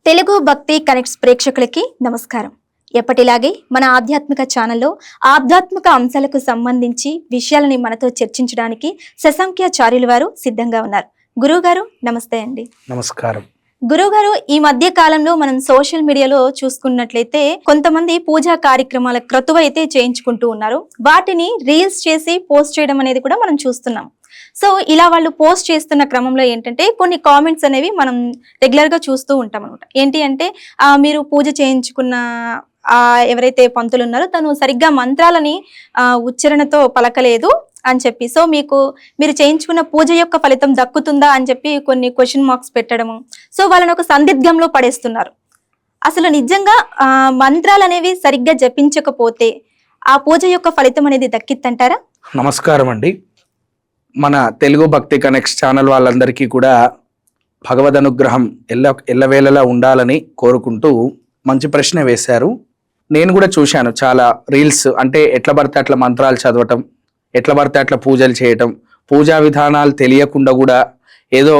తెలుగు భక్తి కనెక్ట్స్ ప్రేక్షకులకి నమస్కారం. ఎప్పటిలాగే మన ఆధ్యాత్మిక ఛానల్లో ఆధ్యాత్మిక అంశాలకు సంబంధించి విషయాలని మనతో చర్చించడానికి శశాంక్యాచార్యులు వారు సిద్ధంగా ఉన్నారు. గురువుగారు నమస్తే అండి. నమస్కారం. గురువుగారు, ఈ మధ్య కాలంలో మనం సోషల్ మీడియాలో చూసుకున్నట్లయితే కొంతమంది పూజా కార్యక్రమాల క్రతువు అయితే చేయించుకుంటూ ఉన్నారు. వాటిని రీల్స్ చేసి పోస్ట్ చేయడం అనేది కూడా మనం చూస్తున్నాం. సో ఇలా వాళ్ళు పోస్ట్ చేస్తున్న క్రమంలో ఏంటంటే కొన్ని కామెంట్స్ అనేవి మనం రెగ్యులర్గా చూస్తూ ఉంటాం అనమాట. ఏంటి అంటే మీరు పూజ చేయించుకున్న ఎవరైతే పంతులు ఉన్నారో తను సరిగ్గా మంత్రాలని ఉచ్చారణతో పలకలేదు అని చెప్పి, సో మీరు చేయించుకున్న పూజ యొక్క ఫలితం దక్కుతుందా అని చెప్పి కొన్ని క్వశ్చన్ మార్క్స్ పెట్టడము, సో వాళ్ళని ఒక సందిగ్ధంలో పడేస్తున్నారు. అసలు నిజంగా మంత్రాలు అనేవి సరిగ్గా జపించకపోతే ఆ పూజ యొక్క ఫలితం అనేది దక్కిద్దంటారా? నమస్కారం అండి. మన తెలుగు భక్తి కనెక్ట్స్ ఛానల్ వాళ్ళందరికీ కూడా భగవద్ అనుగ్రహం ఎల్లవేళలా ఉండాలని కోరుకుంటూ మంచి ప్రశ్న వేశారు. నేను కూడా చూశాను చాలా రీల్స్. అంటే ఎట్లా పడితే అట్లా మంత్రాలు చదవటం, ఎట్లా పడితే అట్లా పూజలు చేయటం, పూజా విధానాలు తెలియకుండా కూడా ఏదో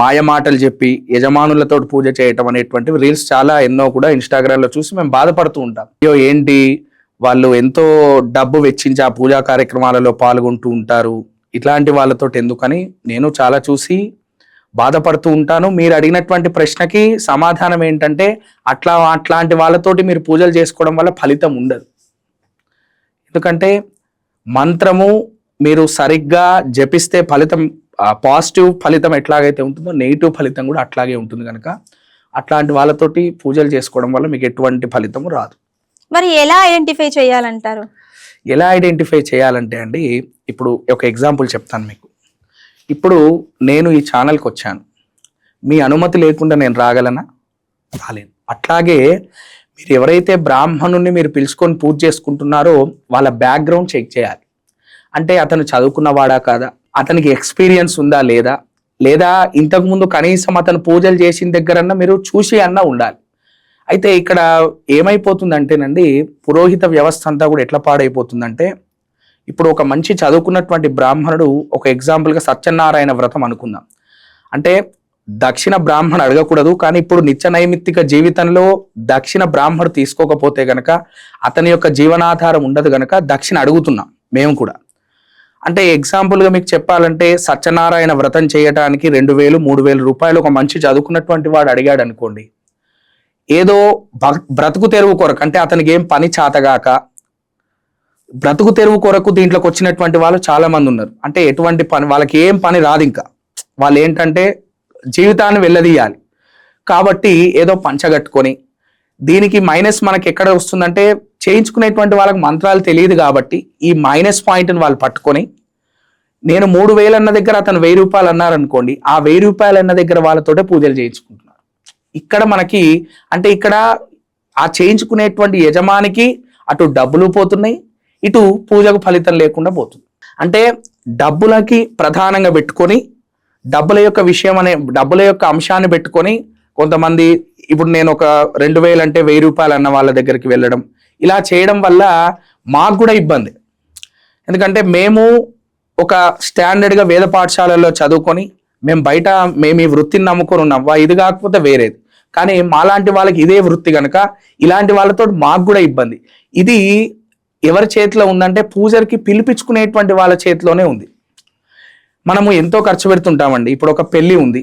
మాయ మాటలు చెప్పి యజమానులతో పూజ చేయటం అనేటువంటి రీల్స్ చాలా ఎన్నో కూడా ఇన్స్టాగ్రామ్లో చూసి మేము బాధపడుతూ ఉంటాం. అయ్యో ఏంటి, వాళ్ళు ఎంతో డబ్బు వెచ్చించి ఆ పూజా కార్యక్రమాలలో పాల్గొంటూ ఉంటారు, ఇట్లాంటి వాళ్ళతో ఎందుకని నేను చాలా బాధపడుతూ ఉంటాను. మీరు అడిగినటువంటి ప్రశ్నకి సమాధానం ఏంటంటే అట్లాంటి వాళ్ళతోటి మీరు పూజలు చేసుకోవడం వల్ల ఫలితం ఉండదు. ఎందుకంటే మంత్రము మీరు సరిగ్గా జపిస్తే ఫలితం, పాజిటివ్ ఫలితం ఎట్లాగైతే ఉంటుందో నెగిటివ్ ఫలితం కూడా అట్లాగే ఉంటుంది. కనుక అట్లాంటి వాళ్ళతోటి పూజలు చేసుకోవడం వల్ల మీకు ఎటువంటి ఫలితం రాదు. మరి ఎలా ఐడెంటిఫై చేయాలంటారు? ఎలా ఐడెంటిఫై చేయాలంటే అండి, ఇప్పుడు ఒక ఎగ్జాంపుల్ చెప్తాను మీకు. ఇప్పుడు నేను ఈ ఛానల్కి వచ్చాను, మీ అనుమతి లేకుండా నేను రాగలనా? రాలేను. అట్లాగే మీరు ఎవరైతే బ్రాహ్మణుని మీరు పిలుచుకొని పూజ చేసుకుంటున్నారో వాళ్ళ బ్యాక్గ్రౌండ్ చెక్ చేయాలి. అంటే అతను చదువుకున్నవాడా కాదా, అతనికి ఎక్స్పీరియన్స్ ఉందా లేదా, లేదా ఇంతకుముందు కనీసం అతను పూజలు చేసిన దగ్గరన్నా మీరు చూసి అన్నా ఉండాలి. అయితే ఇక్కడ ఏమైపోతుందంటేనండి, పురోహిత వ్యవస్థ అంతా కూడా ఎట్లా పాడైపోతుందంటే, ఇప్పుడు ఒక మంచి చదువుకున్నటువంటి బ్రాహ్మణుడు, ఒక ఎగ్జాంపుల్గా సత్యనారాయణ వ్రతం అనుకుందాం. అంటే దక్షిణ బ్రాహ్మణ అడగకూడదు, కానీ ఇప్పుడు నిత్య నైమిత్తిక జీవితంలో దక్షిణ బ్రాహ్మణుడు తీసుకోకపోతే గనక అతని యొక్క జీవనాధారం ఉండదు. గనక దక్షిణ అడుగుతున్నాం మేము కూడా. అంటే ఎగ్జాంపుల్గా మీకు చెప్పాలంటే, సత్యనారాయణ వ్రతం చేయడానికి 2,000, 3,000 రూపాయలు ఒక మంచి చదువుకున్నటువంటి వాడు అడిగాడు అనుకోండి, ఏదో బ్రతుకు తెరువు కొరకు, అంటే అతనికి ఏం పని చాతగాక బ్రతుకు తెరువు కొరకు దీంట్లోకి వచ్చినటువంటి వాళ్ళు చాలా మంది ఉన్నారు. అంటే ఎటువంటి పని, వాళ్ళకి ఏం పని రాదు, ఇంకా వాళ్ళు ఏంటంటే జీవితాన్ని వెళ్ళదీయాలి కాబట్టి ఏదో పంచగట్టుకొని, దీనికి మైనస్ మనకి ఎక్కడ వస్తుందంటే, చేయించుకునేటువంటి వాళ్ళకి మంత్రాలు తెలియదు కాబట్టి ఈ మైనస్ పాయింట్ని వాళ్ళు పట్టుకొని, నేను 3,000 అన్న దగ్గర అతను 1,000 రూపాయలు అన్నారనుకోండి, ఆ 1,000 రూపాయలు అన్న దగ్గర వాళ్ళతోటే పూజలు చేయించుకుంటున్నారు. ఇక్కడ మనకి అంటే ఇక్కడ ఆ చేయించుకునేటువంటి యజమానికి అటు డబ్బులు పోతున్నాయి, ఇటు పూజకు ఫలితం లేకుండా పోతుంది. అంటే డబ్బులకి ప్రధానంగా పెట్టుకొని, డబ్బుల యొక్క అంశాన్ని పెట్టుకొని కొంతమంది, ఇప్పుడు నేను ఒక 2,000 అంటే 1,000 రూపాయలు అన్న వాళ్ళ దగ్గరికి వెళ్ళడం, ఇలా చేయడం వల్ల మాకు కూడా ఇబ్బంది. ఎందుకంటే మేము ఒక స్టాండర్డ్గా వేద పాఠశాలల్లో చదువుకొని మేము ఈ వృత్తిని నమ్ముకొని ఉన్నాం, ఇది కాకపోతే వేరేది. కానీ మాలాంటి వాళ్ళకి ఇదే వృత్తి కనుక ఇలాంటి వాళ్ళతో మాకు కూడా ఇబ్బంది. ఇది ఎవరి చేతిలో ఉందంటే, పూజకి పిలిపించుకునేటువంటి వాళ్ళ చేతిలోనే ఉంది. మనము ఎంతో ఖర్చు పెడుతుంటామండి. ఇప్పుడు ఒక పెళ్లి ఉంది,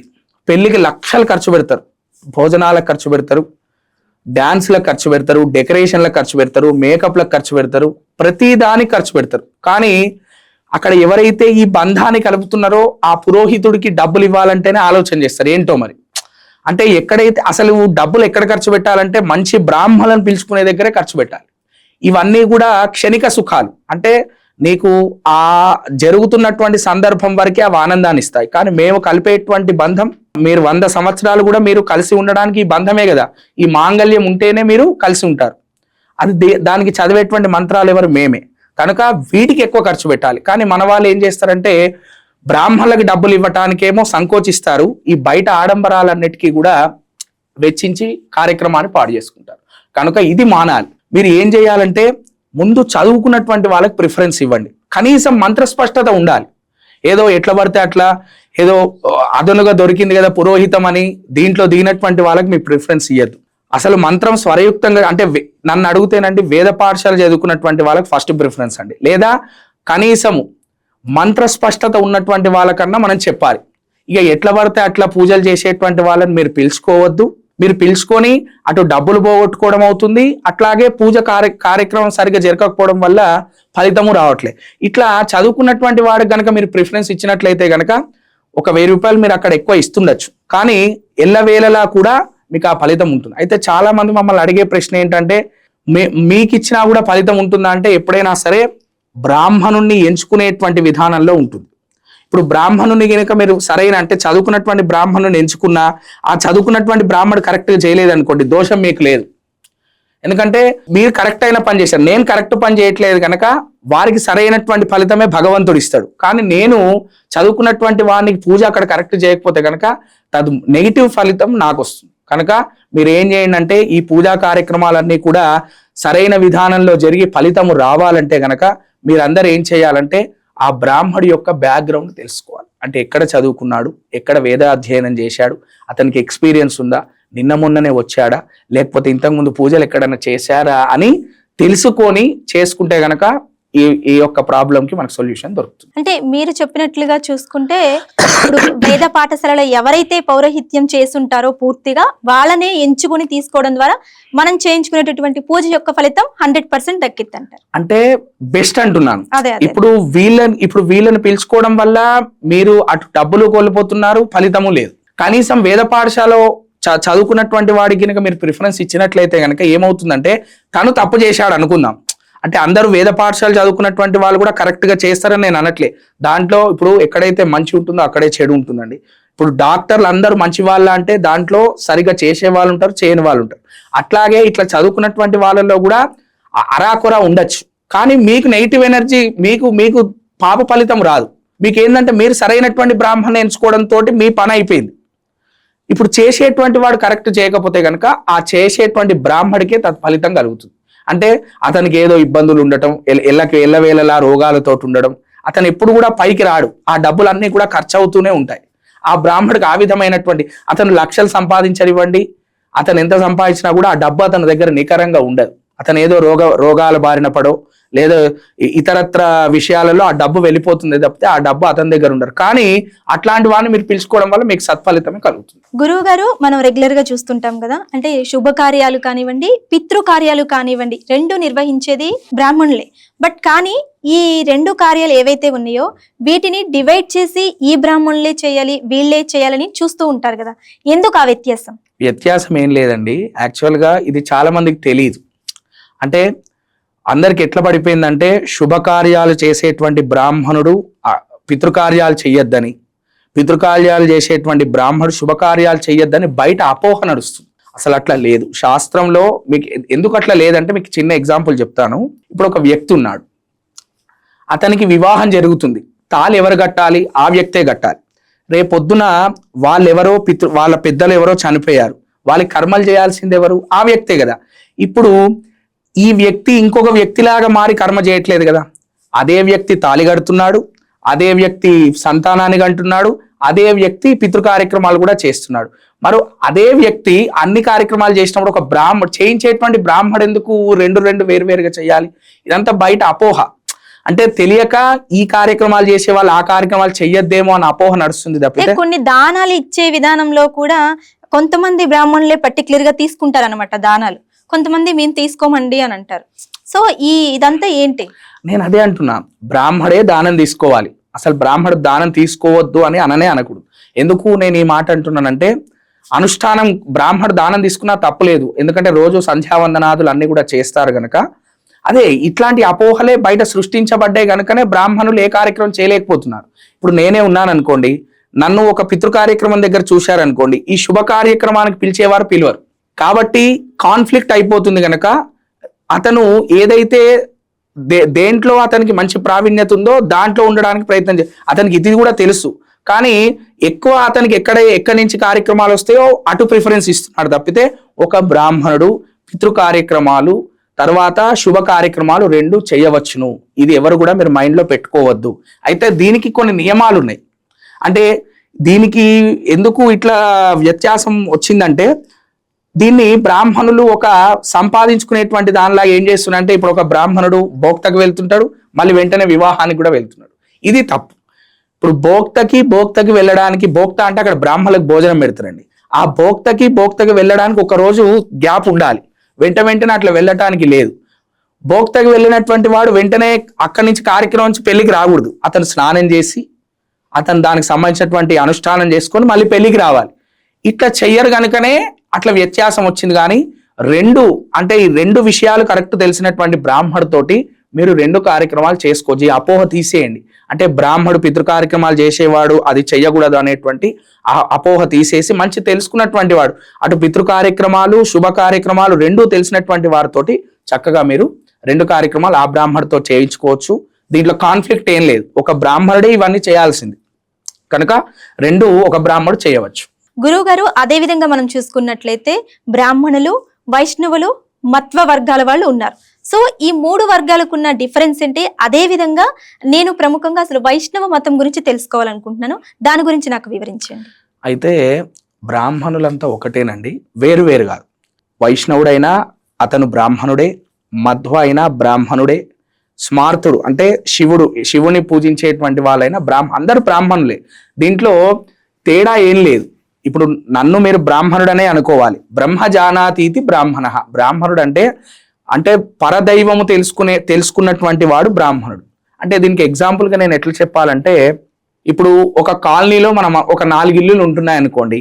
పెళ్లికి లక్షలు ఖర్చు పెడతారు, భోజనాలకు ఖర్చు పెడతారు, డాన్స్లకు ఖర్చు పెడతారు, డెకరేషన్లకు ఖర్చు పెడతారు, మేకప్లకు ఖర్చు పెడతారు, ప్రతి దానికి ఖర్చు పెడతారు. కానీ అక్కడ ఎవరైతే ఈ బంధాన్ని కలుపుతున్నారో ఆ పురోహితుడికి డబ్బులు ఇవ్వాలంటేనే ఆలోచన చేస్తారు. ఏంటో మరి, అంటే ఎక్కడైతే అసలు డబ్బులు ఎక్కడ ఖర్చు పెట్టాలంటే మంచి బ్రాహ్మణులను పిలుచుకునే దగ్గరే ఖర్చు పెట్టాలి. ఇవన్నీ కూడా క్షణిక సుఖాలు. అంటే నీకు ఆ జరుగుతున్నటువంటి సందర్భం వరకే అవి ఆనందాన్ని ఇస్తాయి. కానీ మేము కలిపేటువంటి బంధం, మీరు 100 సంవత్సరాలు కూడా మీరు కలిసి ఉండడానికి ఈ బంధమే కదా, ఈ మాంగళ్యం ఉంటేనే మీరు కలిసి ఉంటారు. అది దానికి చదివేటువంటి మంత్రాలు ఎవరు? మేమే. కనుక వీటికి ఎక్కువ ఖర్చు పెట్టాలి. కానీ మన వాళ్ళు ఏం చేస్తారంటే, బ్రాహ్మణులకి డబ్బులు ఇవ్వటానికేమో సంకోచిస్తారు, ఈ బయట ఆడంబరాలన్నిటికీ కూడా వెచ్చించి కార్యక్రమాన్ని పాడు చేసుకుంటారు. కనుక ఇది మానాలి. మీరు ఏం చేయాలంటే, ముందు చదువుకున్నటువంటి వాళ్ళకి ప్రిఫరెన్స్ ఇవ్వండి. కనీసం మంత్రస్పష్టత ఉండాలి. ఏదో ఎట్లా పడితే అట్లా ఏదో అదనుగా దొరికింది కదా పురోహితం అని దీంట్లో దిగినటువంటి వాళ్ళకి మీ ప్రిఫరెన్స్ ఇవ్వద్దు. అసలు మంత్రం స్వరయుక్తంగా అంటే నన్ను అడుగుతేనండి వేద పాఠశాల చదువుకున్నటువంటి వాళ్ళకి ఫస్ట్ ప్రిఫరెన్స్ అండి, లేదా కనీసము మంత్ర స్పష్టత ఉన్నటువంటి వాళ్ళకన్నా మనం చెప్పాలి. ఇక ఎట్లా పడితే అట్లా పూజలు చేసేటువంటి వాళ్ళని మీరు పిలుచుకోవద్దు. మీరు పిలుచుకొని అటు డబ్బులు పోగొట్టుకోవడం అవుతుంది, అట్లాగే పూజ కార్యక్రమం సరిగ్గా జరగకపోవడం వల్ల ఫలితము రావట్లేదు. ఇట్లా చదువుకున్నటువంటి వాడికి కనుక మీరు ప్రిఫరెన్స్ ఇచ్చినట్లయితే కనుక ఒక 1000 రూపాయలు మీరు అక్కడ ఎక్కువ ఇస్తుండొచ్చు, కానీ ఎల్లవేళలా కూడా మీకు ఆ ఫలితం ఉంటుంది. అయితే చాలా మంది మమ్మల్ని అడిగే ప్రశ్న ఏంటంటే మీకు ఇచ్చినా కూడా ఫలితం ఉంటుందా అంటే ఎప్పుడైనా సరే బ్రాహ్మణుణ్ణి ఎంచుకునేటువంటి విధానంలో ఉంటుంది. ఇప్పుడు బ్రాహ్మణుని కనుక మీరు సరైన అంటే చదువుకున్నటువంటి బ్రాహ్మణుని ఎంచుకున్నా ఆ చదువుకున్నటువంటి బ్రాహ్మణుడు కరెక్ట్గా చేయలేదు అనుకోండి, దోషం మీకు లేదు. ఎందుకంటే మీరు కరెక్ట్ అయిన పని చేశారు, నేను కరెక్ట్ పని చేయట్లేదు కనుక వారికి సరైనటువంటి ఫలితమే భగవంతుడు ఇస్తాడు. కానీ నేను చదువుకున్నటువంటి వారికి పూజ అక్కడ కరెక్ట్ చేయకపోతే కనుక తదు నెగిటివ్ ఫలితం నాకు వస్తుంది. కనుక మీరు ఏం చేయండి అంటే ఈ పూజా కార్యక్రమాలన్నీ కూడా సరైన విధానంలో జరిగి ఫలితము రావాలంటే గనక మీరందరూ ఏం చేయాలంటే ఆ బ్రాహ్మడి యొక్క బ్యాక్గ్రౌండ్ తెలుసుకోవాలి. అంటే ఎక్కడ చదువుకున్నాడు, ఎక్కడ వేద అధ్యయనం చేశాడు, అతనికి ఎక్స్పీరియన్స్ ఉందా, నిన్న మొన్ననే వచ్చాడా, లేకపోతే ఇంతకుముందు పూజలు ఎక్కడైనా చేశారా అని తెలుసుకొని చేసుకుంటే గనక ఈ యొక్క ప్రాబ్లంకి మనకు సొల్యూషన్ దొరుకుతుంది. అంటే మీరు చెప్పినట్లుగా చూసుకుంటే ఇప్పుడు వేద పాఠశాలలో ఎవరైతే పౌరోహిత్యం చేసుంటారో పూర్తిగా వాళ్ళనే ఎంచుకుని తీసుకోవడం ద్వారా మనం చేయించుకునేటటువంటి పూజ యొక్క ఫలితం 100% దక్కిద్ది అంటారు. అంటే బెస్ట్ అంటున్నాను. అదే ఇప్పుడు వీళ్ళని పిలుచుకోవడం వల్ల మీరు అటు డబ్బులు కోల్పోతున్నారు, ఫలితము లేదు. కనీసం వేద పాఠశాల చదువుకున్నటువంటి వాడికి కనుక మీరు ప్రిఫరెన్స్ ఇచ్చినట్లయితే కనుక ఏమవుతుందంటే తను తప్పు చేశాడు అనుకుందాం, అంటే అందరూ వేద పాఠశాల చదువుకున్నటువంటి వాళ్ళు కూడా కరెక్ట్ గా చేస్తారని నేను అనట్లే. దాంట్లో ఇప్పుడు ఎక్కడైతే మంచి ఉంటుందో అక్కడే చెడు ఉంటుందండి. ఇప్పుడు డాక్టర్లు అందరూ మంచి వాళ్ళ అంటే దాంట్లో సరిగా చేసే వాళ్ళు ఉంటారు, చేయని వాళ్ళు ఉంటారు. అట్లాగే ఇట్లా చదువుకున్నటువంటి వాళ్ళలో కూడా అరాకొర ఉండొచ్చు, కానీ మీకు నెగిటివ్ ఎనర్జీ మీకు పాప ఫలితం రాదు. మీకు ఏంటంటే మీరు సరైనటువంటి బ్రాహ్మణ్ ఎంచుకోవడంతో మీ పని అయిపోయింది. ఇప్పుడు చేసేటువంటి వాడు కరెక్ట్ చేయకపోతే కనుక ఆ చేసేటువంటి బ్రాహ్మడికే ఫలితం కలుగుతుంది. అంటే అతనికి ఏదో ఇబ్బందులు ఉండటం, ఎల్లవేళలా రోగాలతో ఉండడం, అతను ఎప్పుడు కూడా పైకి రాడు, ఆ డబ్బులన్నీ కూడా ఖర్చు అవుతూనే ఉంటాయి. ఆ బ్రాహ్మడికి ఆ విధమైనటువంటి అతను లక్షలు సంపాదించనివ్వండి, అతను ఎంత సంపాదించినా కూడా ఆ డబ్బు అతని దగ్గర నికరంగా ఉండదు. అతను ఏదో రోగాల బారిన పడో లేదా ఇతరత్ర విషయాలలో ఆ డబ్బు వెళ్ళిపోతుంది తప్పితే ఆ డబ్బు అతని దగ్గర ఉండరు. కానీ అట్లాంటి వాడిని మీరు పిలుచుకోవడం వల్ల మీకు సత్ఫలితమే కలుగుతుంది. గురువు గారు, మనం రెగ్యులర్ గా చూస్తుంటాం కదా, అంటే శుభకార్యాలు కానివ్వండి, పితృకార్యాలు కానివ్వండి, రెండు నిర్వహించేది బ్రాహ్మణులే. బట్ కానీ ఈ రెండు కార్యాలు ఏవైతే ఉన్నాయో వీటిని డివైడ్ చేసి ఈ బ్రాహ్మణులే చేయాలి, వీళ్ళే చేయాలని చూస్తూ ఉంటారు కదా, ఎందుకు ఆ వ్యత్యాసం? వ్యత్యాసం ఏం లేదండి. యాక్చువల్గా ఇది చాలా మందికి తెలియదు. అంటే అందరికి ఎట్లా పడిపోయిందంటే శుభకార్యాలు చేసేటువంటి బ్రాహ్మణుడు పితృకార్యాలు చెయ్యొద్దని, పితృకార్యాలు చేసేటువంటి బ్రాహ్మణుడు శుభకార్యాలు చెయ్యొద్దని బయట అపోహ నడుస్తుంది. అసలు అట్లా లేదు శాస్త్రంలో. మీకు ఎందుకు అట్లా లేదంటే మీకు చిన్న ఎగ్జాంపుల్ చెప్తాను. ఇప్పుడు ఒక వ్యక్తి ఉన్నాడు, అతనికి వివాహం జరుగుతుంది, తాళి ఎవరు కట్టాలి? ఆ వ్యక్తే కట్టాలి. రేపొద్దున వాళ్ళ పెద్దలు ఎవరో చనిపోయారు, వాళ్ళకి కర్మలు చేయాల్సింది ఎవరు? ఆ వ్యక్తే కదా. ఇప్పుడు ఈ వ్యక్తి ఇంకొక వ్యక్తిలాగా మారి కర్మ చేయట్లేదు కదా. అదే వ్యక్తి తాళి కడుతున్నాడు, అదే వ్యక్తి సంతానాన్ని కంటున్నాడు, అదే వ్యక్తి పితృ కార్యక్రమాలు కూడా చేస్తున్నాడు. మరి అదే వ్యక్తి అన్ని కార్యక్రమాలు చేసినప్పుడు ఒక చేయించేటువంటి బ్రాహ్మడు ఎందుకు రెండు వేరువేరుగా చేయాలి? ఇదంతా బయట అపోహ. అంటే తెలియక ఈ కార్యక్రమాలు చేసే వాళ్ళు ఆ కార్యక్రమాలు చెయ్యొద్దేమో అని అపోహ నడుస్తుంది తప్పితే. కొన్ని దానాలు ఇచ్చే విధానంలో కూడా కొంతమంది బ్రాహ్మణులే పర్టికులర్ గా తీసుకుంటారు అనమాట దానాలు, కొంతమంది మేము తీసుకోమండి అని అంటారు. సో ఇదంతా ఏంటి? నేను అదే అంటున్నా, బ్రాహ్మడే దానం తీసుకోవాలి, అసలు బ్రాహ్మడు దానం తీసుకోవద్దు అని అనకూడదు. ఎందుకు నేను ఈ మాట అంటున్నానంటే అనుష్ఠానం బ్రాహ్మడు దానం తీసుకున్నా తప్పులేదు, ఎందుకంటే రోజు సంధ్యావందనాదులు అన్ని కూడా చేస్తారు గనక. అదే ఇట్లాంటి అపోహలే బయట సృష్టించబడ్డాయి గనుకనే బ్రాహ్మణులు ఏ కార్యక్రమం చేయలేకపోతున్నారు. ఇప్పుడు నేనే ఉన్నాను అనుకోండి, నన్ను ఒక పితృ కార్యక్రమం దగ్గర చూశారనుకోండి, ఈ శుభ కార్యక్రమానికి పిలిచేవారు పిలువరు, కాబట్టి కాన్ఫ్లిక్ట్ అయిపోతుంది గనక అతను ఏదైతే దేంట్లో అతనికి మంచి ప్రావీణ్యత ఉందో దాంట్లో ఉండడానికి ప్రయత్నం అతనికి ఇది కూడా తెలుసు, కానీ ఎక్కువ అతనికి ఎక్కడి నుంచి కార్యక్రమాలు వస్తాయో అటు ప్రిఫరెన్స్ ఇస్తున్నాడు తప్పితే ఒక బ్రాహ్మణుడు పితృ కార్యక్రమాలు తర్వాత శుభ కార్యక్రమాలు రెండు చేయవచ్చును. ఇది ఎవరు కూడా మీరు మైండ్లో పెట్టుకోవద్దు. అయితే దీనికి కొన్ని నియమాలు ఉన్నాయి. అంటే దీనికి ఎందుకు ఇట్లా వ్యత్యాసం వచ్చిందంటే, దీన్ని బ్రాహ్మణులు ఒక సంపాదించుకునేటువంటి దానిలాగా ఏం చేస్తున్నారంటే, ఇప్పుడు ఒక బ్రాహ్మణుడు భోక్తకు వెళ్తుంటాడు, మళ్ళీ వెంటనే వివాహానికి కూడా వెళ్తున్నాడు. ఇది తప్పు. ఇప్పుడు భోక్తకి వెళ్ళడానికి, భోక్త అంటే అక్కడ బ్రాహ్మణులకు భోజనం పెడతారండి. ఆ భోక్తకి వెళ్ళడానికి ఒక రోజు గ్యాప్ ఉండాలి. వెంటనే అట్లా వెళ్ళటానికి లేదు. భోక్తకి వెళ్ళినటువంటి వాడు వెంటనే అక్కడి నుంచి కార్యక్రమం నుంచి పెళ్లికి రాకూడదు. అతను స్నానం చేసి అతను దానికి సంబంధించినటువంటి అనుష్ఠానం చేసుకొని మళ్ళీ పెళ్లికి రావాలి. ఇట్లా చెయ్యరు కనుకనే అట్లా వ్యత్యాసం వచ్చింది. కానీ ఈ రెండు విషయాలు కరెక్ట్ తెలిసినటువంటి బ్రాహ్మణుడితోటి మీరు 2 కార్యక్రమాలు చేసుకోవచ్చు. ఈ అపోహ తీసేయండి. అంటే బ్రాహ్మడు పితృ కార్యక్రమాలు చేసేవాడు, అది చెయ్యకూడదు అనేటువంటి ఆ అపోహ తీసేసి, మంచి తెలుసుకున్నటువంటి వాడు, అటు పితృ కార్యక్రమాలు శుభ కార్యక్రమాలు 2 తెలిసినటువంటి వారితోటి చక్కగా మీరు 2 కార్యక్రమాలు ఆ బ్రాహ్మడితో చేయించుకోవచ్చు. దీంట్లో కాన్ఫ్లిక్ట్ ఏం లేదు. ఒక బ్రాహ్మణుడే ఇవన్నీ చేయాల్సింది కనుక 2 ఒక బ్రాహ్మడు చేయవచ్చు. గురువు గారు, అదే విధంగా మనం చూసుకున్నట్లయితే బ్రాహ్మణులు, వైష్ణవులు, మత్వ వర్గాల వాళ్ళు ఉన్నారు. సో ఈ 3 వర్గాలకు ఉన్న డిఫరెన్స్ ఏంటి? అదే విధంగా నేను ప్రముఖంగా అసలు వైష్ణవ మతం గురించి తెలుసుకోవాలనుకుంటున్నాను. దాని గురించి నాకు వివరించండి. అయితే బ్రాహ్మణులంతా ఒకటేనండి, వేరు వేరు కాదు. వైష్ణవుడైనా అతను బ్రాహ్మణుడే, మధ్వ అయినా బ్రాహ్మణుడే, స్మార్తుడు అంటే శివుని పూజించేటువంటి వాళ్ళైనా అందరు బ్రాహ్మణులే. దీంట్లో తేడా ఏం లేదు. ఇప్పుడు నన్ను మీరు బ్రాహ్మణుడనే అనుకోవాలి. బ్రహ్మజానాతీతి బ్రాహ్మణ. బ్రాహ్మణుడు అంటే పరదైవము తెలుసుకున్నటువంటి వాడు బ్రాహ్మణుడు. అంటే దీనికి ఎగ్జాంపుల్గా నేను ఎట్లా చెప్పాలంటే, ఇప్పుడు ఒక కాలనీలో మనం ఒక 4 ఇల్లులు ఉంటున్నాయి అనుకోండి.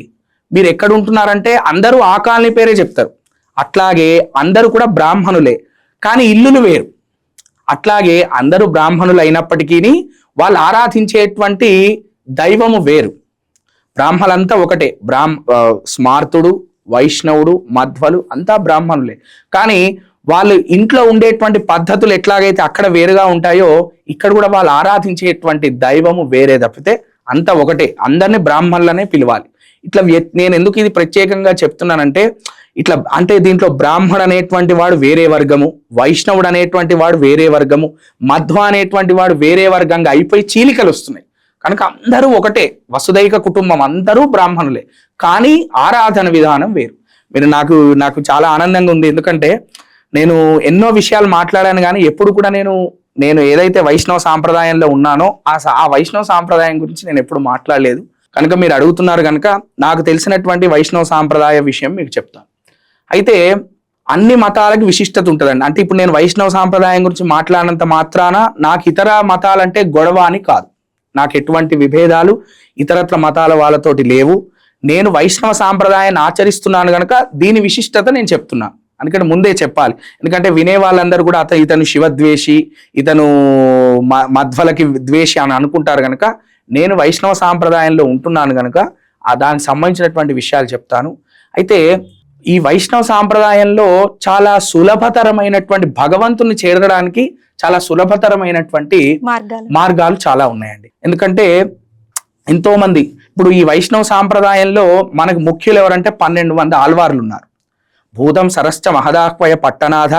మీరు ఎక్కడ ఉంటున్నారంటే అందరూ ఆ కాలనీ పేరే చెప్తారు. అట్లాగే అందరూ కూడా బ్రాహ్మణులే, కానీ ఇల్లులు వేరు. అట్లాగే అందరూ బ్రాహ్మణులు అయినప్పటికీ వాళ్ళు ఆరాధించేటువంటి దైవము వేరు. బ్రాహ్మణులంతా ఒకటే. స్మార్తుడు, వైష్ణవుడు, మధ్వలు అంతా బ్రాహ్మణులే. కానీ వాళ్ళు ఇంట్లో ఉండేటువంటి పద్ధతులు ఎట్లాగైతే అక్కడ వేరుగా ఉంటాయో, ఇక్కడ కూడా వాళ్ళు ఆరాధించేటువంటి దైవము వేరే తప్పితే అంతా ఒకటే. అందరినీ బ్రాహ్మణులనే పిలవాలి. ఇట్లా నేను ఎందుకు ఇది ప్రత్యేకంగా చెప్తున్నానంటే, ఇట్లా అంటే దీంట్లో బ్రాహ్మణ అనేటువంటి వాడు వేరే వర్గము, వైష్ణవుడు అనేటువంటి వాడు వేరే వర్గము, మధ్వ అనేటువంటి వాడు వేరే వర్గంగా అయిపోయి చీలికలు వస్తున్నాయి. కనుక అందరూ ఒకటే, వసుదైక కుటుంబం, అందరూ బ్రాహ్మణులే, కానీ ఆరాధన విధానం వేరు. మీరు నాకు చాలా ఆనందంగా ఉంది. ఎందుకంటే నేను ఎన్నో విషయాలు మాట్లాడాను, కానీ ఎప్పుడు కూడా నేను ఏదైతే వైష్ణవ సాంప్రదాయంలో ఉన్నానో ఆ వైష్ణవ సాంప్రదాయం గురించి నేను ఎప్పుడు మాట్లాడలేదు. కనుక మీరు అడుగుతున్నారు కనుక నాకు తెలిసినటువంటి వైష్ణవ సాంప్రదాయ విషయం మీకు చెప్తాను. అయితే అన్ని మతాలకి విశిష్టత ఉంటుందండి. అంటే ఇప్పుడు నేను వైష్ణవ సాంప్రదాయం గురించి మాట్లాడినంత మాత్రాన నాకు ఇతర మతాలంటే గొడవ అని కాదు. నాకు ఎటువంటి విభేదాలు ఇతరత్ర మతాల వాళ్ళతోటి లేవు. నేను వైష్ణవ సాంప్రదాయాన్ని ఆచరిస్తున్నాను కనుక దీని విశిష్టత నేను చెప్తున్నాను. అందుకంటే ముందే చెప్పాలి. ఎందుకంటే వినే వాళ్ళందరూ కూడా ఇతను శివద్వేషి, ఇతను మధ్వలకి ద్వేషి అని అనుకుంటారు కనుక నేను వైష్ణవ సాంప్రదాయంలో ఉంటున్నాను కనుక దానికి సంబంధించినటువంటి విషయాలు చెప్తాను. అయితే ఈ వైష్ణవ సాంప్రదాయంలో చాలా సులభతరమైనటువంటి, భగవంతుని చేరడానికి చాలా సులభతరమైనటువంటి మార్గాలు చాలా ఉన్నాయండి. ఎందుకంటే ఎంతో మంది ఇప్పుడు ఈ వైష్ణవ సాంప్రదాయంలో మనకు ముఖ్యులు ఎవరంటే 12 మంది ఆళ్వార్లు ఉన్నారు. భూతం సరశ్చ మహదాహ్వయ పట్టనాథ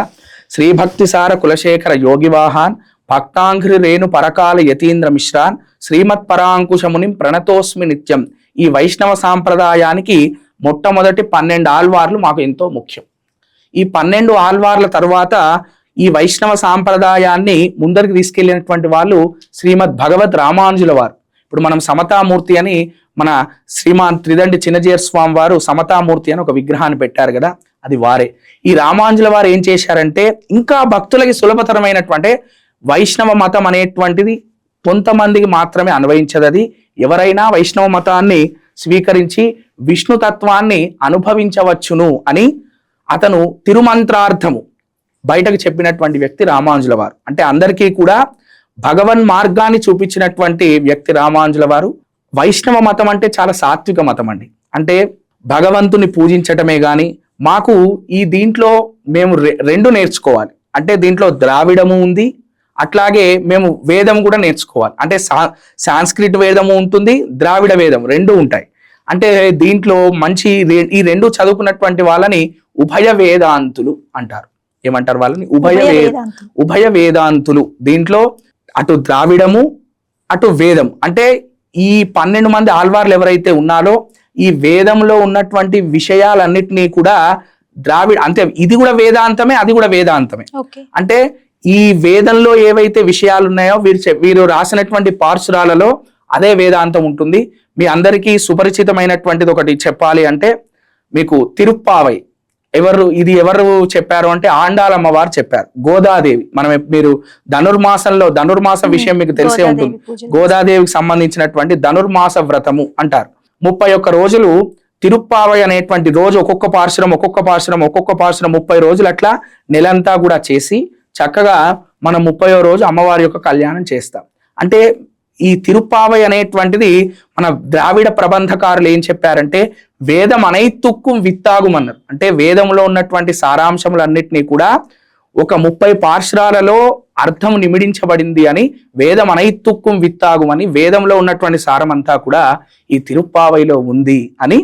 శ్రీభక్తిసార కులశేఖర యోగివాహాన్ భక్తాంఘ్రి రేణు పరకాల యతీంద్ర మిశ్రాన్ శ్రీమత్ పరాంకుశముని ప్రణతోస్మి నిత్యం. ఈ వైష్ణవ సాంప్రదాయానికి మొట్టమొదటి 12 ఆళ్వార్లు మాకు ఎంతో ముఖ్యం. ఈ 12 ఆళ్వార్ల తర్వాత ఈ వైష్ణవ సాంప్రదాయాన్ని ముందరికి తీసుకెళ్లినటువంటి వాళ్ళు శ్రీమద్ భగవద్ రామానుజుల వారు. ఇప్పుడు మనం సమతామూర్తి అని మన శ్రీమాన్ త్రిదండి చిన్నజీయర్ స్వామి వారు సమతామూర్తి అని ఒక విగ్రహాన్ని పెట్టారు కదా, అది వారే. ఈ రామానుజుల వారు ఏం చేశారంటే, ఇంకా భక్తులకి సులభతరమైనటువంటి వైష్ణవ మతం అనేటువంటిది కొంతమందికి మాత్రమే అన్వయించదది. ఎవరైనా వైష్ణవ మతాన్ని స్వీకరించి విష్ణు తత్వాన్ని అనుభవించవచ్చును అని అతను తిరుమంత్రార్థము బయటకు చెప్పినటువంటి వ్యక్తి రామానుజుల వారు. అంటే అందరికీ కూడా భగవన్ మార్గాన్ని చూపించినటువంటి వ్యక్తి రామానుజుల వారు. వైష్ణవ మతం అంటే చాలా సాత్విక మతం అండి. అంటే భగవంతుని పూజించటమే గాని మాకు ఈ దీంట్లో మేము 2 నేర్చుకోవాలి. అంటే దీంట్లో ద్రావిడము ఉంది, అట్లాగే మేము వేదం కూడా నేర్చుకోవాలి. అంటే సాంస్క్రిట్ వేదము ఉంటుంది, ద్రావిడ వేదం 2 ఉంటాయి. అంటే దీంట్లో మంచి ఈ 2 చదువుకున్నటువంటి వాళ్ళని ఉభయ వేదాంతులు అంటారు. ఏమంటారు వాళ్ళని? ఉభయ వేదాంతులు. దీంట్లో అటు ద్రావిడము అటు వేదం, అంటే ఈ 12 మంది ఆల్వార్లు ఎవరైతే ఉన్నారో ఈ వేదంలో ఉన్నటువంటి విషయాలన్నిటినీ కూడా ద్రావిడ అంతే, ఇది కూడా వేదాంతమే, అది కూడా వేదాంతమే. అంటే ఈ వేదంలో ఏవైతే విషయాలు ఉన్నాయో వీరు రాసినటువంటి పార్శ్వరాలలో అదే వేదాంతం ఉంటుంది. మీ అందరికీ సుపరిచితమైనటువంటిది ఒకటి చెప్పాలి అంటే మీకు తిరుప్పావై ఎవరు చెప్పారు అంటే ఆండాలమ్మ వారు చెప్పారు. గోదాదేవి, మీరు ధనుర్మాస విషయం మీకు తెలిసే ఉంటుంది. గోదాదేవికి సంబంధించినటువంటి ధనుర్మాస వ్రతము అంటారు. 31 రోజులు తిరుప్పావై అనేటువంటి రోజు ఒక్కొక్క పార్శ్వరం 30 రోజులు అట్లా నెలంతా కూడా చేసి చక్కగా మనం 30వ రోజు అమ్మవారి యొక్క కళ్యాణం చేస్తాం. అంటే ఈ తిరుప్పావై అనేటువంటిది మన ద్రావిడ ప్రబంధకారులు ఏం చెప్పారంటే వేదం అనైతుక్కుం విత్తాగుమన్నారు. అంటే వేదంలో ఉన్నటువంటి సారాంశములన్నిటినీ కూడా ఒక 30 పార్శ్రాలలో అర్థం నిమిడించబడింది అని, వేదం అనైతుక్కుం విత్తాగుమని, వేదంలో ఉన్నటువంటి సారం అంతా కూడా ఈ తిరుప్పావైలో ఉంది అని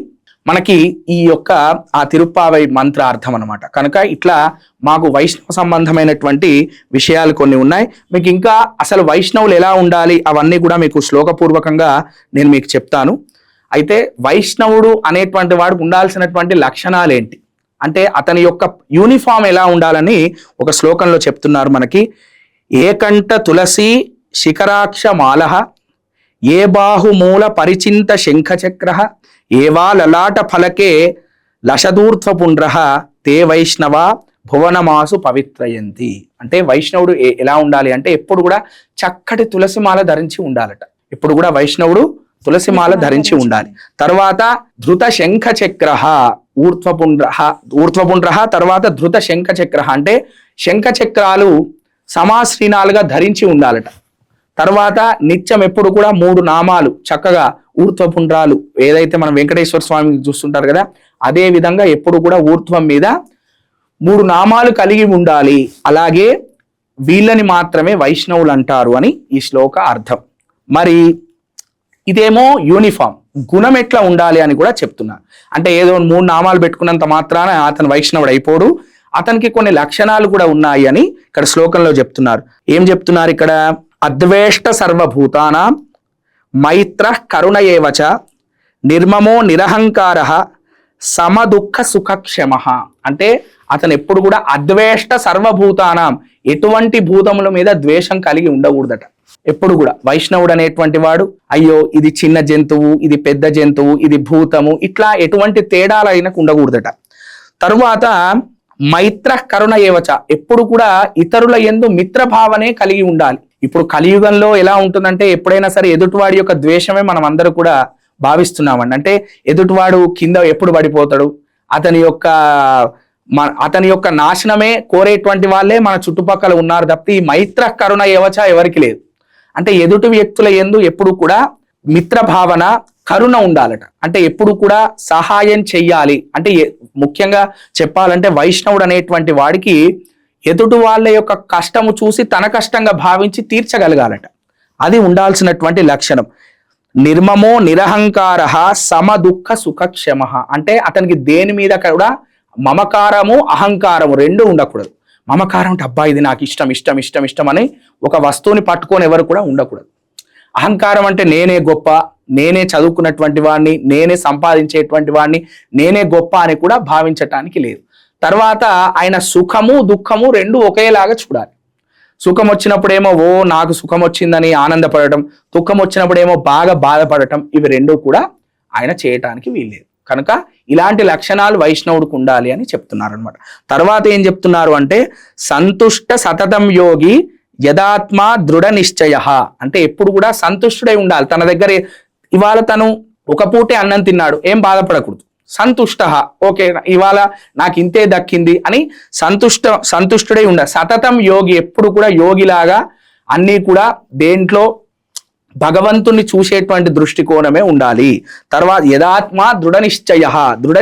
మనకి ఈ యొక్క ఆ తిరుప్పావై మంత్ర అర్థం అనమాట. కనుక ఇట్లా మాకు వైష్ణవ సంబంధమైనటువంటి విషయాలు కొన్ని ఉన్నాయి. మీకు ఇంకా అసలు వైష్ణవులు ఎలా ఉండాలి అవన్నీ కూడా మీకు శ్లోకపూర్వకంగా నేను మీకు చెప్తాను. అయితే వైష్ణవుడు అనేటువంటి వాడికి ఉండాల్సినటువంటి లక్షణాలు ఏంటి అంటే అతని యొక్క యూనిఫామ్ ఎలా ఉండాలని ఒక శ్లోకంలో చెప్తున్నారు మనకి. ఏకంఠ తులసి శిఖరాక్ష మాలః ఏ బాహుమూల పరిచింత శంఖచక్ర ఏవా లలాట ఫలకే లషదూర్ధ్వపుండ్రః తే వైష్ణవ భువనమాసు పవిత్రయంతి. అంటే వైష్ణవుడు ఎలా ఉండాలి అంటే ఎప్పుడు కూడా చక్కటి తులసిమాల ధరించి ఉండాలట. ఎప్పుడు కూడా వైష్ణవుడు తులసిమాల ధరించి ఉండాలి. తర్వాత ధృత శంఖ చక్ర ఊర్ధ్వపుండ్రః తర్వాత ధృత శంఖ చక్ర అంటే శంఖ చక్రాలు సమాశ్రీనాలుగా ధరించి ఉండాలట. తర్వాత నిత్యం ఎప్పుడు కూడా 3 నామాలు చక్కగా ఊర్ధ్వపుండ్రాలు ఏదైతే మనం వెంకటేశ్వర స్వామికి చూస్తుంటారు కదా, అదే విధంగా ఎప్పుడు కూడా ఊర్ధ్వం మీద 3 నామాలు కలిగి ఉండాలి. అలాగే వీళ్ళని మాత్రమే వైష్ణవులు అంటారు అని ఈ శ్లోక అర్థం. మరి ఇదేమో యూనిఫామ్, గుణం ఎట్లా ఉండాలి అని కూడా చెప్తున్నారు. అంటే ఏదో 3 నామాలు పెట్టుకున్నంత మాత్రాన అతను వైష్ణవుడు అయిపోడు, అతనికి కొన్ని లక్షణాలు కూడా ఉన్నాయి అని ఇక్కడ శ్లోకంలో చెప్తున్నారు. ఏం చెప్తున్నారు ఇక్కడ? అద్వేష్ట సర్వభూతానాం మైత్ర కరుణ ఏవచ నిర్మమో నిరహంకార సమదుఃఖ సుఖక్షమ. అంటే అతను ఎప్పుడు కూడా అద్వేష్ట సర్వభూతానాం, ఎటువంటి భూతముల మీద ద్వేషం కలిగి ఉండకూడదట. ఎప్పుడు కూడా వైష్ణవుడు అనేటువంటి వాడు అయ్యో ఇది చిన్న జంతువు, ఇది పెద్ద జంతువు, ఇది భూతము, ఇట్లా ఎటువంటి తేడాలు అయినకు ఉండకూడదట. తరువాత మైత్ర కరుణ ఏవచ, ఎప్పుడు కూడా ఇతరుల యందు మిత్రభావనే కలిగి ఉండాలి. ఇప్పుడు కలియుగంలో ఎలా ఉంటుందంటే ఎప్పుడైనా సరే ఎదుటివాడి యొక్క ద్వేషమే మనం అందరూ కూడా భావిస్తున్నామండి. అంటే ఎదుటివాడు కింద ఎప్పుడు పడిపోతాడు, అతని యొక్క నాశనమే కోరేటువంటి వాళ్ళే మన చుట్టుపక్కల ఉన్నారు తప్పి మైత్ర కరుణ ఏవచ ఎవరికి లేదు. అంటే ఎదుటి వ్యక్తుల యందు ఎప్పుడు కూడా మిత్రభావన కరుణ ఉండాలట. అంటే ఎప్పుడు కూడా సహాయం చెయ్యాలి. అంటే ముఖ్యంగా చెప్పాలంటే వైష్ణవుడు అనేటువంటి వాడికి ఎదుటి వాళ్ళ యొక్క కష్టము చూసి తన కష్టంగా భావించి తీర్చగలగాలట. అది ఉండాల్సినటువంటి లక్షణం. నిర్మమో నిరహంకార సమదుఃఖ సుఖక్షమ. అంటే అతనికి దేని మీద కూడా మమకారము అహంకారము రెండు ఉండకూడదు. మమకారం అంటే అబ్బా ఇది నాకు ఇష్టం ఇష్టం ఇష్టం ఇష్టం అని ఒక వస్తువుని పట్టుకొని ఎవరు కూడా ఉండకూడదు. అహంకారం అంటే నేనే గొప్ప, నేనే చదువుకున్నటువంటి వాడిని, నేనే సంపాదించేటువంటి వాడిని, నేనే గొప్ప అని కూడా భావించటానికి లేదు. తర్వాత ఆయన సుఖము దుఃఖము రెండు ఒకేలాగా చూడాలి. సుఖం వచ్చినప్పుడేమో నాకు సుఖం వచ్చిందని ఆనందపడటం, దుఃఖం వచ్చినప్పుడేమో బాగా బాధపడటం, ఇవి రెండు కూడా ఆయన చేయటానికి వీల్లేదు. కనుక ఇలాంటి లక్షణాలు వైష్ణవుడికి ఉండాలి అని చెప్తున్నారు అనమాట. తర్వాత ఏం చెప్తున్నారు అంటే సంతుష్ట సతతం యోగి యదాత్మా దృఢ నిశ్చయ. అంటే ఎప్పుడు కూడా సంతుష్టుడై ఉండాలి. తన దగ్గర ఇవాళ తను ఒక పూటే అన్నం తిన్నాడు, ఏం బాధపడకూడదు. సంతుష్ట, ఓకే ఇవాళ నాకు ఇంతే దక్కింది అని సంతుష్టుడై ఉండాలి. సతతం యోగి, ఎప్పుడు కూడా యోగిలాగా అన్నీ కూడా దేంట్లో భగవంతుణ్ణి చూసేటువంటి దృష్టికోణమే ఉండాలి. తర్వాత యదాత్మ దృఢ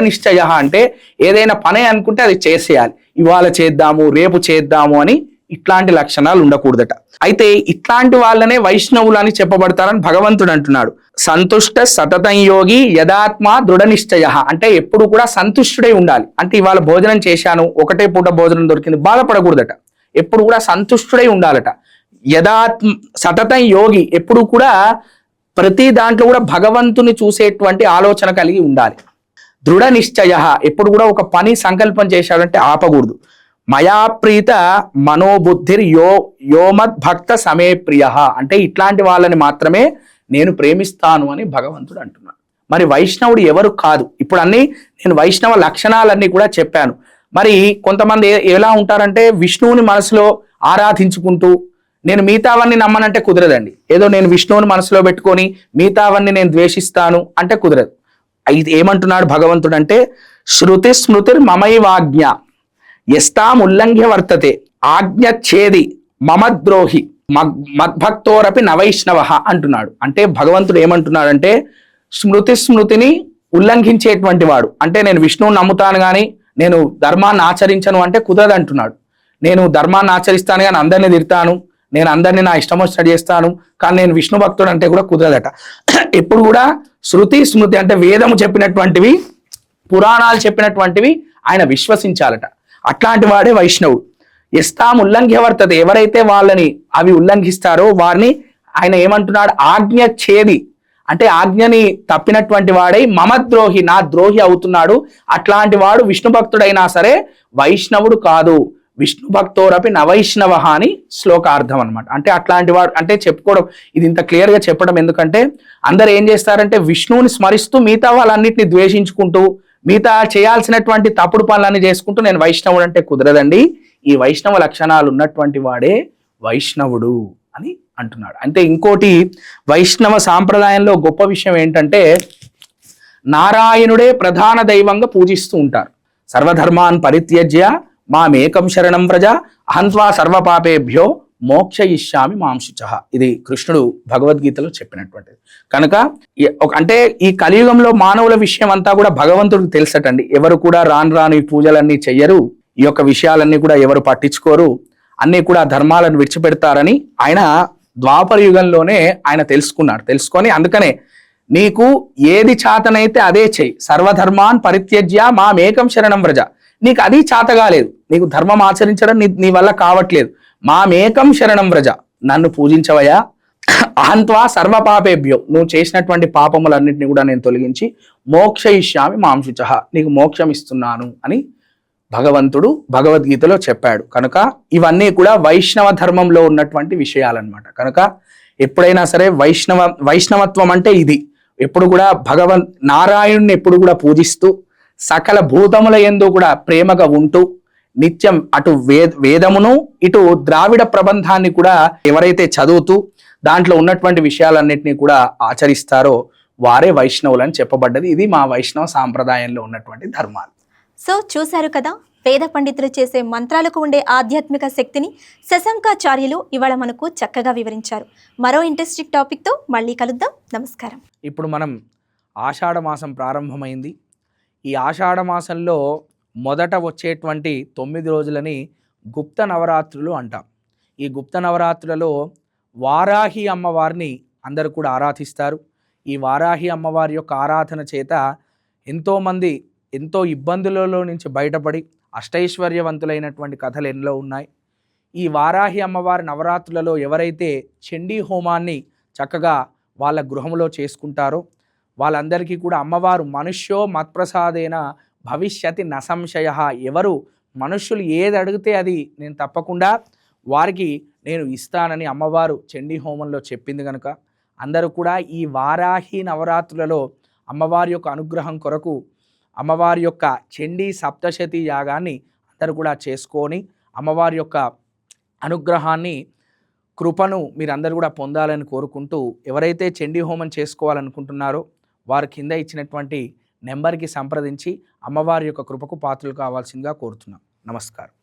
నిశ్చయ అంటే ఏదైనా పనే అనుకుంటే అది చేసేయాలి. ఇవాళ చేద్దాము, రేపు చేద్దాము అని ఇట్లాంటి లక్షణాలు ఉండకూడదట. అయితే ఇట్లాంటి వాళ్ళనే వైష్ణవులు అని చెప్పబడతారని భగవంతుడు అంటున్నాడు. సంతుష్ట సతతం యోగి యదాత్మ దృఢ నిశ్చయ అంటే ఎప్పుడు కూడా సంతుష్టుడై ఉండాలి. అంటే ఇవాళ భోజనం చేశాను, ఒకటే పూట భోజనం దొరికింది, బాధపడకూడదట. ఎప్పుడు కూడా సంతుష్టుడై ఉండాలట. సతతం యోగి ఎప్పుడు కూడా ప్రతి దాంట్లో కూడా భగవంతుని చూసేటువంటి ఆలోచన కలిగి ఉండాలి. దృఢ నిశ్చయ, ఎప్పుడు కూడా ఒక పని సంకల్పం చేశాడంటే ఆపకూడదు. మయా ప్రీత మనోబుద్ధిర్ యోమద్భక్త సమే ప్రియ, అంటే ఇట్లాంటి వాళ్ళని మాత్రమే నేను ప్రేమిస్తాను అని భగవంతుడు అంటున్నాడు. మరి వైష్ణవుడు ఎవరు కాదు? ఇప్పుడు నేను వైష్ణవ లక్షణాలన్నీ కూడా చెప్పాను. మరి కొంతమంది ఎలా ఉంటారంటే విష్ణువుని మనసులో ఆరాధించుకుంటూ నేను మిగతావన్నీ నమ్మనంటే కుదరదండి. ఏదో నేను విష్ణువుని మనసులో పెట్టుకొని మిగతావన్నీ నేను ద్వేషిస్తాను అంటే కుదరదు. ఇది ఏమంటున్నాడు భగవంతుడు అంటే, శృతి స్మృతిర్ మమైవాజ్ఞ యస్తాం ఉల్లంఘ్య వర్తతే ఆజ్ఞ ఛేది మమద్రోహి మద్భక్తోరపి నవైష్ణవ అంటున్నాడు. అంటే భగవంతుడు ఏమంటున్నాడంటే, స్మృతిని ఉల్లంఘించేటువంటి వాడు, అంటే నేను విష్ణువుని నమ్ముతాను కానీ నేను ధర్మాన్ని ఆచరించను అంటే కుదరదు అంటున్నాడు. నేను ధర్మాన్ని ఆచరిస్తాను కానీ అందరినీ తిడతాను, నేను అందరినీ నా ఇష్టం వచ్చినట్టు చేస్తాను కానీ నేను విష్ణు భక్తుడు అంటే కూడా కుదరదట. ఎప్పుడు కూడా స్మృతి అంటే వేదము చెప్పినటువంటివి, పురాణాలు చెప్పినటువంటివి ఆయన విశ్వసించాలట. అట్లాంటి వాడే వైష్ణవుడు. ఎస్తాం ఉల్లంఘ్య వర్తతే, ఎవరైతే వాళ్ళని అవి ఉల్లంఘిస్తారో వారిని ఆయన ఏమంటున్నాడు, ఆజ్ఞ ఛేది, అంటే ఆజ్ఞని తప్పినటువంటి వాడై మమద్రోహి, నా ద్రోహి అవుతున్నాడు. అట్లాంటి వాడు విష్ణు భక్తుడైనా సరే వైష్ణవుడు కాదు. విష్ణు భక్తోరపి నవైష్ణవ అని శ్లోకార్థం అనమాట. అంటే అట్లాంటి వాడు అంటే చెప్పుకోవడం, ఇది ఇంత క్లియర్గా చెప్పడం ఎందుకంటే అందరు ఏం చేస్తారంటే విష్ణువుని స్మరిస్తూ మిగతా వాళ్ళన్నిటిని ద్వేషించుకుంటూ మిగతా చేయాల్సినటువంటి తప్పుడు పనులన్నీ చేసుకుంటూ నేను వైష్ణవుడు అంటే కుదరదండి. ఈ వైష్ణవ లక్షణాలు ఉన్నటువంటి వాడే వైష్ణవుడు అని అంటున్నాడు. అంటే ఇంకోటి వైష్ణవ సాంప్రదాయంలో గొప్ప విషయం ఏంటంటే నారాయణుడే ప్రధాన దైవంగా పూజిస్తూ ఉంటారు. సర్వధర్మాన్ పరిత్యజ్య మామేకం శరణం వ్రజ అహంత్వా సర్వపాపేభ్యో మోక్షయిష్యామి మాంశుచః, ఇది కృష్ణుడు భగవద్గీతలో చెప్పినటువంటిది. కనుక అంటే ఈ కలియుగంలో మానవుల విషయం అంతా కూడా భగవంతుడికి తెలుసటండి. ఎవరు కూడా రాను ఈ పూజలన్నీ చెయ్యరు, ఈ యొక్క విషయాలన్నీ కూడా ఎవరు పట్టించుకోరు, అన్నీ కూడా ధర్మాలను విడిచిపెడతారని ఆయన ద్వాపర యుగంలోనే ఆయన తెలుసుకొని అందుకనే నీకు ఏది చాతనైతే అదే చెయ్యి, సర్వధర్మాన్ పరిత్యజ్య మామేకం శరణం వ్రజ, నీకు అది చాత కాలేదు, నీకు ధర్మం ఆచరించడం నీ వల్ల కావట్లేదు, మామేకం శరణం వ్రజ, నన్ను పూజించవయా, అహంత్వా సర్వపాపేభ్యో, నువ్వు చేసినటువంటి పాపములన్నింటినీ కూడా నేను తొలగించి మోక్షయిష్యామి మాంశుచః, నీకు మోక్షం ఇస్తున్నాను అని భగవంతుడు భగవద్గీతలో చెప్పాడు. కనుక ఇవన్నీ కూడా వైష్ణవ ధర్మంలో ఉన్నటువంటి విషయాలన్నమాట. కనుక ఎప్పుడైనా సరే వైష్ణవత్వం అంటే ఇది. ఎప్పుడు కూడా నారాయణుని ఎప్పుడు కూడా పూజిస్తూ సకల భూతముల యందు కూడా ప్రేమగా ఉంటూ నిత్యం అటు వేదమును ఇటు ద్రావిడ ప్రబంధాన్ని కూడా ఎవరైతే చదువుతూ దాంట్లో ఉన్నటువంటి విషయాలన్నింటినీ కూడా ఆచరిస్తారో వారే వైష్ణవులు అని చెప్పబడ్డది. ఇది మా వైష్ణవ సాంప్రదాయంలో ఉన్నటువంటి ధర్మాలు. సో చూశారు కదా, వేద పండితులు చేసే మంత్రాలకు ఉండే ఆధ్యాత్మిక శక్తిని శశంకాచార్యులు ఇవాళ మనకు చక్కగా వివరించారు. మరో ఇంట్రెస్టింగ్ టాపిక్తో మళ్ళీ కలుద్దాం. నమస్కారం. ఇప్పుడు మనం ఆషాఢ మాసం ప్రారంభమైంది. ఈ ఆషాఢ మాసంలో మొదట వచ్చేటువంటి 9 రోజులని గుప్త నవరాత్రులు అంటాం. ఈ గుప్త నవరాత్రులలో వారాహి అమ్మవారిని అందరూ కూడా ఆరాధిస్తారు. ఈ వారాహి అమ్మవారి యొక్క ఆరాధన చేత ఎంతోమంది ఎంతో ఇబ్బందులలో నుంచి బయటపడి అష్టైశ్వర్యవంతులైనటువంటి కథలు ఎన్నో ఉన్నాయి. ఈ వారాహి అమ్మవారి నవరాత్రులలో ఎవరైతే చండీ హోమాన్ని చక్కగా వాళ్ళ గృహంలో చేసుకుంటారో వాళ్ళందరికీ కూడా అమ్మవారు మనుష్యో మత్ప్రసాదేన భవిష్యతి నసంశయ, ఎవరు మనుష్యులు ఏది అడిగితే అది నేను తప్పకుండా వారికి నేను ఇస్తానని అమ్మవారు చండీ హోమంలో చెప్పింది. కనుక అందరూ కూడా ఈ వారాహి నవరాత్రులలో అమ్మవారి యొక్క అనుగ్రహం కొరకు అమ్మవారి యొక్క చండీ సప్తశతి యాగాన్ని అందరూ కూడా చేసుకొని అమ్మవారి యొక్క అనుగ్రహాన్ని కృపను మీరందరూ కూడా పొందాలని కోరుకుంటూ, ఎవరైతే చండీ హోమం చేసుకోవాలనుకుంటున్నారో వారు కింద ఇచ్చినటువంటి నెంబర్కి సంప్రదించి అమ్మవారి యొక్క కృపకు పాత్రలు కావాల్సిందిగా కోరుతున్నాం. నమస్కారం.